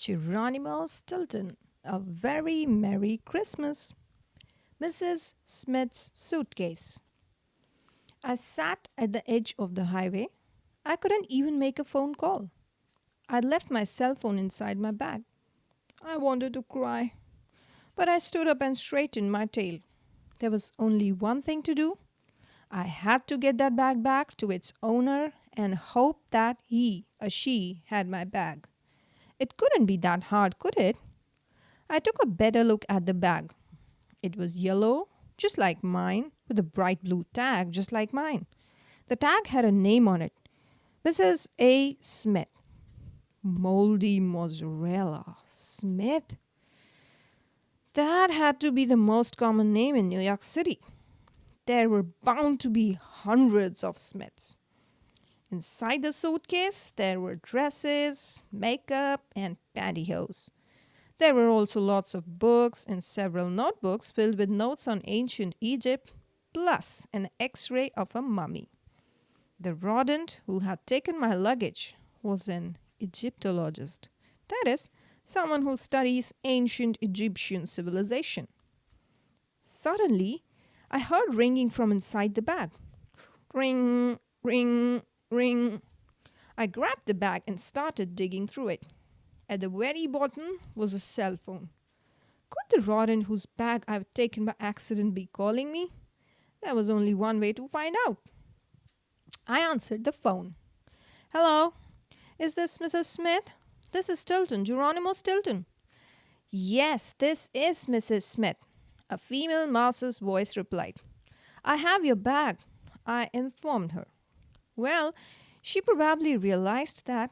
Geronimo Stilton. A very Merry Christmas. Mrs. Smith's suitcase. I sat at the edge of the highway. I couldn't even make a phone call. I'd left my cell phone inside my bag. I wanted to cry, but I stood up and straightened my tail. There was only one thing to do. I had to get that bag back to its owner and hope that he or she had my bag. It couldn't be that hard, could it? I took a better look at the bag. It was yellow, just like mine, with a bright blue tag, just like mine. The tag had a name on it, Mrs. A. Smith. Moldy mozzarella. Smith? That had to be the most common name in New York City. There were bound to be hundreds of Smiths. Inside the suitcase, there were dresses, makeup, and pantyhose. There were also lots of books and several notebooks filled with notes on ancient Egypt, plus an x-ray of a mummy. The rodent who had taken my luggage was an Egyptologist. That is, someone who studies ancient Egyptian civilization. Suddenly, I heard ringing from inside the bag. Ring, ring, ring. I grabbed the bag and started digging through it. At the very bottom was a cell phone. Could the rodent whose bag I've taken by accident be calling me? There was only one way to find out. I answered the phone. Hello, is this Mrs. Smith? This is Stilton, Geronimo Stilton. Yes, this is Mrs. Smith, a female mouse's voice replied. I have your bag, I informed her. Well, she probably realized that.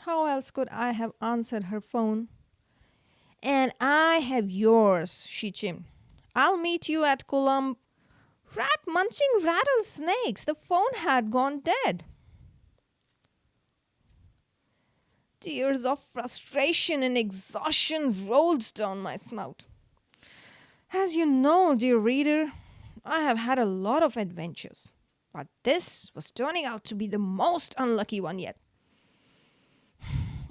How else could I have answered her phone? And I have yours, she chimed. I'll meet you at Columb. Rat munching rattlesnakes. The phone had gone dead. Tears of frustration and exhaustion rolled down my snout. As you know, dear reader, I have had a lot of adventures, but this was turning out to be the most unlucky one yet.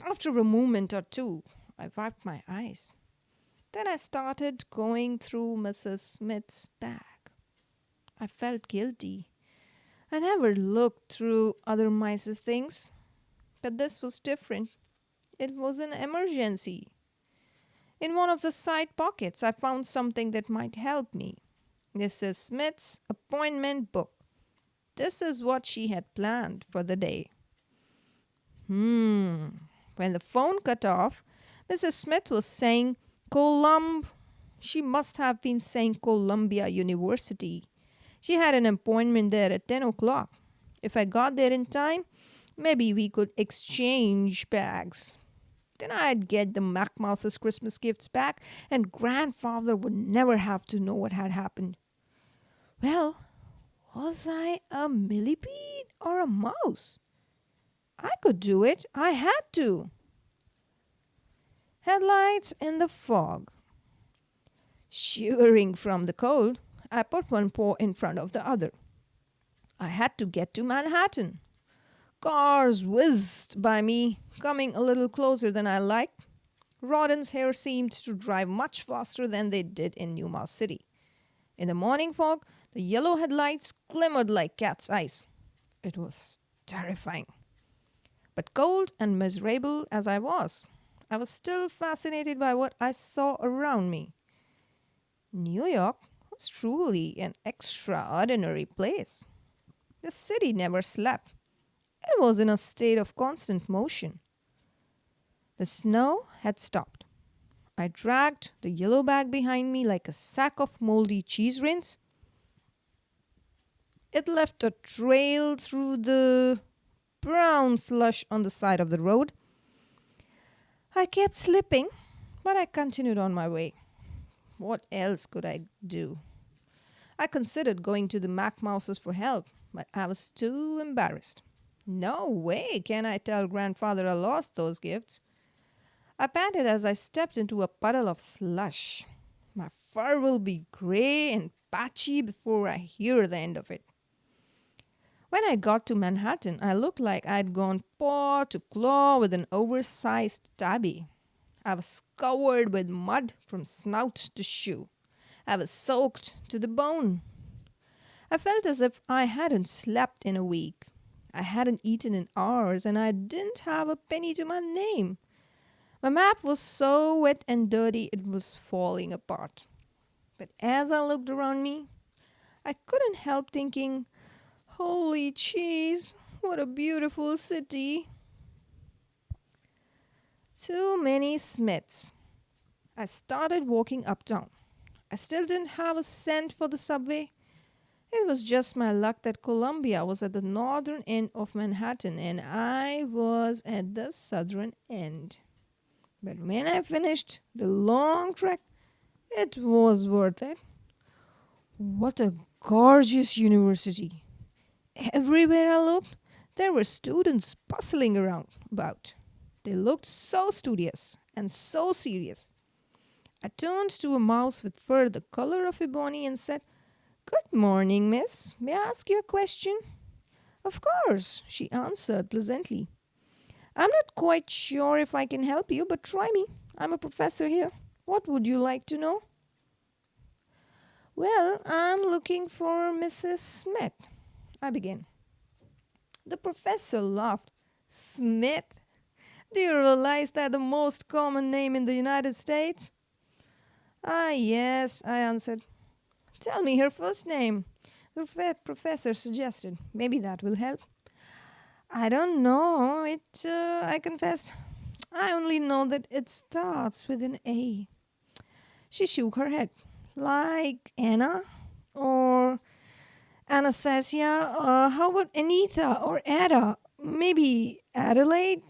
After a moment or two, I wiped my eyes. Then I started going through Mrs. Smith's bag. I felt guilty. I never looked through other mice's things, but this was different. It was an emergency. In one of the side pockets, I found something that might help me. Mrs. Smith's appointment book. This is what she had planned for the day. When the phone cut off, Mrs. Smith was saying she must have been saying Columbia University. She had an appointment there at 10 o'clock. If I got there in time, maybe we could exchange bags. Then I'd get the MacMouse's Christmas gifts back, and Grandfather would never have to know what had happened. Well, was I a millipede or a mouse? I could do it. I had to. Headlights in the fog. Shivering from the cold, I put one paw in front of the other. I had to get to Manhattan. Cars whizzed by me, coming a little closer than I liked. Rodents here seemed to drive much faster than they did in New Mouse City. In the morning fog, the yellow headlights glimmered like cat's eyes. It was terrifying. But cold and miserable as I was still fascinated by what I saw around me. New York was truly an extraordinary place. The city never slept. It was in a state of constant motion. The snow had stopped. I dragged the yellow bag behind me like a sack of moldy cheese rinds. It left a trail through the brown slush on the side of the road. I kept slipping, but I continued on my way. What else could I do? I considered going to the MacMouses for help, but I was too embarrassed. No way can I tell Grandfather I lost those gifts. I panted as I stepped into a puddle of slush. My fur will be gray and patchy before I hear the end of it. When I got to Manhattan, I looked like I'd gone paw to claw with an oversized tabby. I was covered with mud from snout to shoe. I was soaked to the bone. I felt as if I hadn't slept in a week. I hadn't eaten in hours, and I didn't have a penny to my name. My map was so wet and dirty it was falling apart. But as I looked around me, I couldn't help thinking, holy cheese, what a beautiful city. Too many Smiths. I started walking uptown. I still didn't have a cent for the subway. It was just my luck that Columbia was at the northern end of Manhattan and I was at the southern end. But when I finished the long trek, it was worth it. What a gorgeous university! Everywhere I looked, there were students bustling around about. They looked so studious and so serious. I turned to a mouse with fur the color of ebony and said, "Good morning, miss. May I ask you a question?" "Of course," she answered pleasantly. "I'm not quite sure if I can help you, but try me. I'm a professor here. What would you like to know?" "Well, I'm looking for Mrs. Smith," I began. The professor laughed. "Smith? Do you realize that the most common name in the United States?" "Ah, yes," I answered. "Tell me her first name," the professor suggested. "Maybe that will help." "I don't know it," I confessed. "I only know that it starts with an A." She shook her head. "Like Anna? Or Anastasia? How about Anita or Ada? Maybe Adelaide?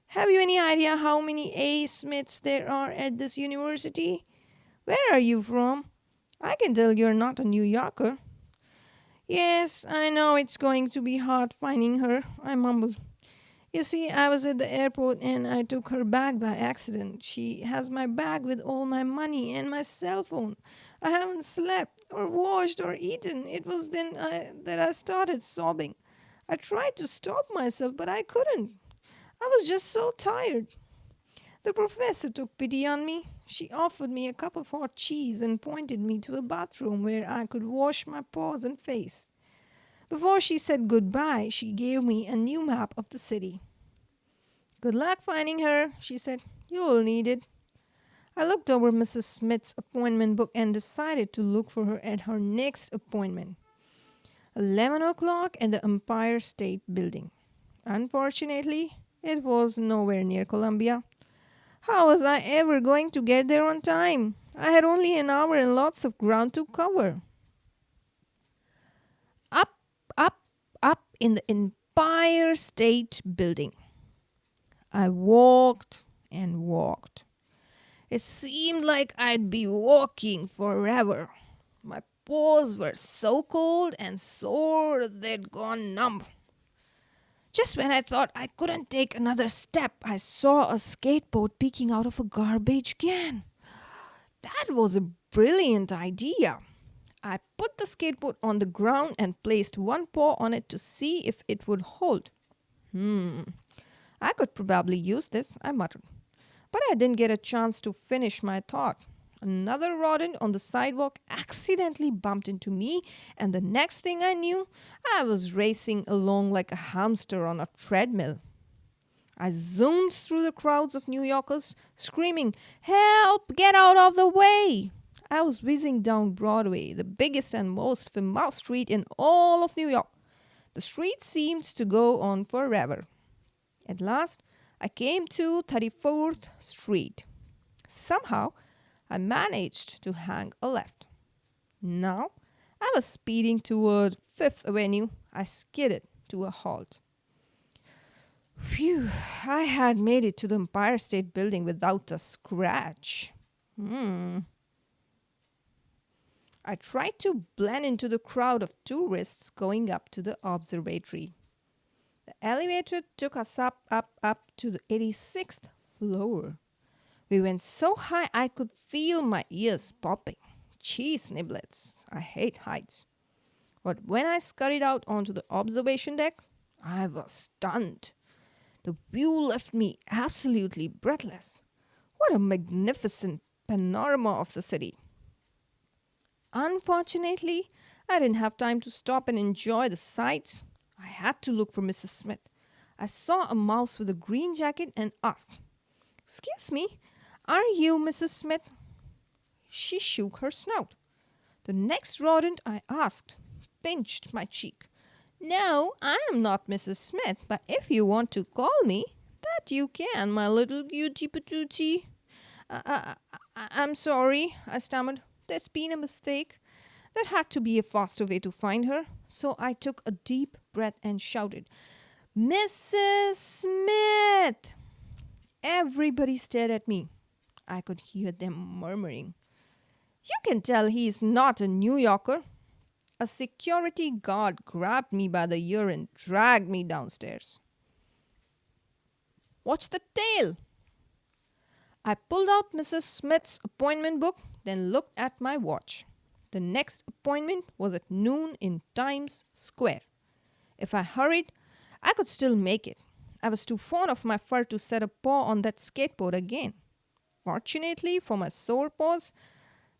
Have you any idea how many A. Smiths there are at this university? Where are you from? I can tell you're not a New Yorker." "Yes, I know it's going to be hard finding her," I mumbled. "You see, I was at the airport and I took her bag by accident. She has my bag with all my money and my cell phone. I haven't slept or washed or eaten. It was then that I started sobbing. I tried to stop myself, but I couldn't. I was just so tired." The professor took pity on me. She offered me a cup of hot cheese and pointed me to a bathroom where I could wash my paws and face. Before she said goodbye, she gave me a new map of the city. "Good luck finding her," she said. "You'll need it." I looked over Mrs. Smith's appointment book and decided to look for her at her next appointment. 11 o'clock at the Empire State Building. Unfortunately, it was nowhere near Columbia. How was I ever going to get there on time? I had only an hour and lots of ground to cover. Up, up, up in the Empire State Building. I walked and walked. It seemed like I'd be walking forever. My paws were so cold and sore they'd gone numb. Just when I thought I couldn't take another step, I saw a skateboard peeking out of a garbage can. That was a brilliant idea. I put the skateboard on the ground and placed one paw on it to see if it would hold. I could probably use this, I muttered. But I didn't get a chance to finish my thought. Another rodent on the sidewalk accidentally bumped into me, and the next thing I knew, I was racing along like a hamster on a treadmill. I zoomed through the crowds of New Yorkers, screaming, "Help! Get out of the way!" I was whizzing down Broadway, the biggest and most famous street in all of New York. The street seemed to go on forever. At last, I came to 34th Street. Somehow, I managed to hang a left. Now, I was speeding toward Fifth Avenue. I skidded to a halt. Phew, I had made it to the Empire State Building without a scratch. I tried to blend into the crowd of tourists going up to the observatory. The elevator took us up to the 86th floor. We went so high I could feel my ears popping. Cheese niblets. I hate heights. But when I scurried out onto the observation deck, I was stunned. The view left me absolutely breathless. What a magnificent panorama of the city! Unfortunately, I didn't have time to stop and enjoy the sights. I had to look for Mrs. Smith. I saw a mouse with a green jacket and asked, "Excuse me, are you Mrs. Smith?" She shook her snout. The next rodent I asked pinched my cheek. "No, I am not Mrs. Smith, but if you want to call me, that you can, my little cutie patootie." I'm sorry, I stammered. "There's been a mistake. There had to be a faster way to find her." So I took a deep breath and shouted, "Mrs. Smith!" Everybody stared at me. I could hear them murmuring, "You can tell he's not a New Yorker." A security guard grabbed me by the ear and dragged me downstairs. "Watch the tail." I pulled out Mrs. Smith's appointment book, then looked at my watch. The next appointment was at noon in Times Square. If I hurried, I could still make it. I was too fond of my fur to set a paw on that skateboard again. Fortunately for my sore paws,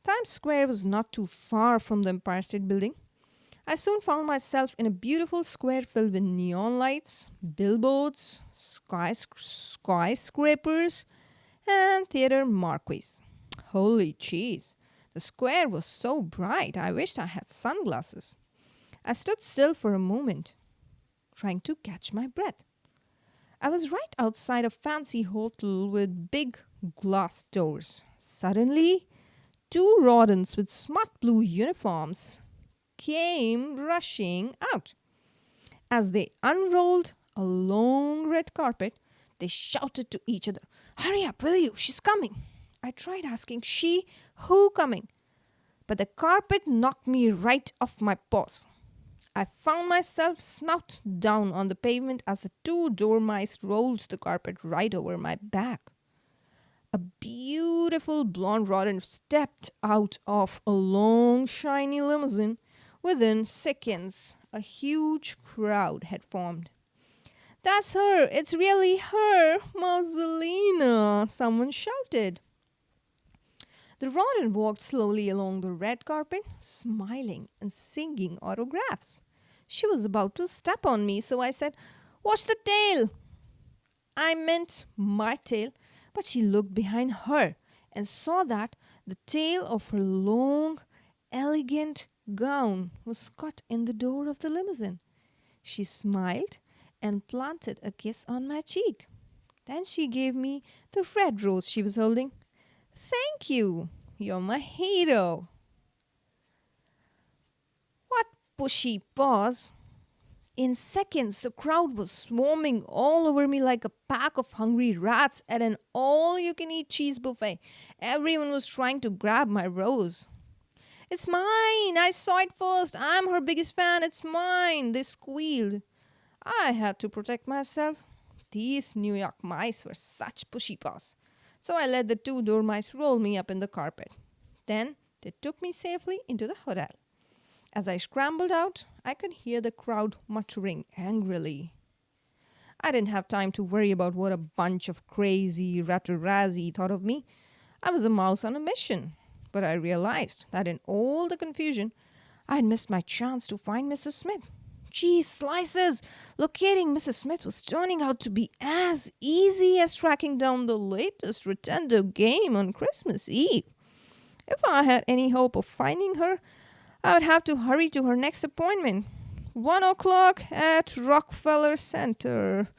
Times Square was not too far from the Empire State Building. I soon found myself in a beautiful square filled with neon lights, billboards, skyscrapers, and theater marquees. Holy cheese! The square was so bright I wished I had sunglasses. I stood still for a moment, trying to catch my breath. I was right outside a fancy hotel with big glass doors. Suddenly, two rodents with smart blue uniforms came rushing out. As they unrolled a long red carpet, they shouted to each other, "Hurry up, will you? She's coming." I tried asking, "She? Who coming?" But the carpet knocked me right off my paws. I found myself snout down on the pavement as the two dormice rolled the carpet right over my back. A beautiful blonde rodent stepped out of a long, shiny limousine. Within seconds, a huge crowd had formed. "That's her! It's really her! Mauselina!" someone shouted. The rodent walked slowly along the red carpet, smiling and singing autographs. She was about to step on me, so I said, "Watch the tail." I meant my tail, but she looked behind her and saw that the tail of her long, elegant gown was caught in the door of the limousine. She smiled and planted a kiss on my cheek. Then she gave me the red rose she was holding. "Thank you. You're my hero." What pushy paws! In seconds, the crowd was swarming all over me like a pack of hungry rats at an all-you-can-eat cheese buffet. Everyone was trying to grab my rose. "It's mine! I saw it first! I'm her biggest fan! It's mine!" they squealed. I had to protect myself. These New York mice were such pushy paws. So I let the two dormice roll me up in the carpet. Then they took me safely into the hotel. As I scrambled out, I could hear the crowd muttering angrily. I didn't have time to worry about what a bunch of crazy ratterazzi thought of me. I was a mouse on a mission. But I realized that in all the confusion, I had missed my chance to find Mrs. Smith. Cheese slices! Locating Mrs. Smith was turning out to be as easy as tracking down the latest Nintendo game on Christmas Eve. If I had any hope of finding her, I would have to hurry to her next appointment. 1 o'clock at Rockefeller Center.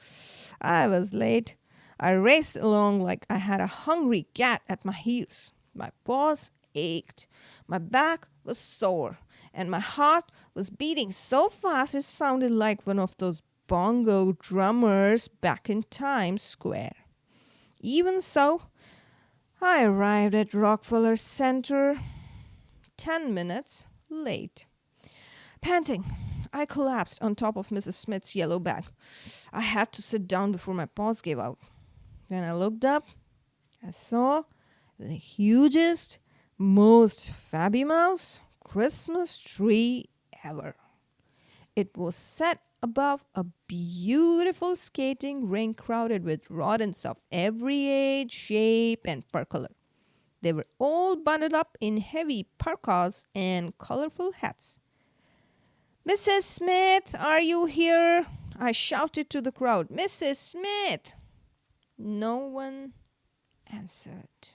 I was late. I raced along like I had a hungry cat at my heels. My paws ached. My back was sore. And my heart was beating so fast it sounded like one of those bongo drummers back in Times Square. Even so, I arrived at Rockefeller Center 10 minutes late. Panting, I collapsed on top of Mrs. Smith's yellow bag. I had to sit down before my paws gave out. When I looked up, I saw the hugest, most fabulous Christmas tree ever. It was set above a beautiful skating rink crowded with rodents of every age, shape, and fur color. They were all bundled up in heavy parkas and colorful hats. Mrs. Smith, are you here? I shouted to the crowd. Mrs. Smith! No one answered.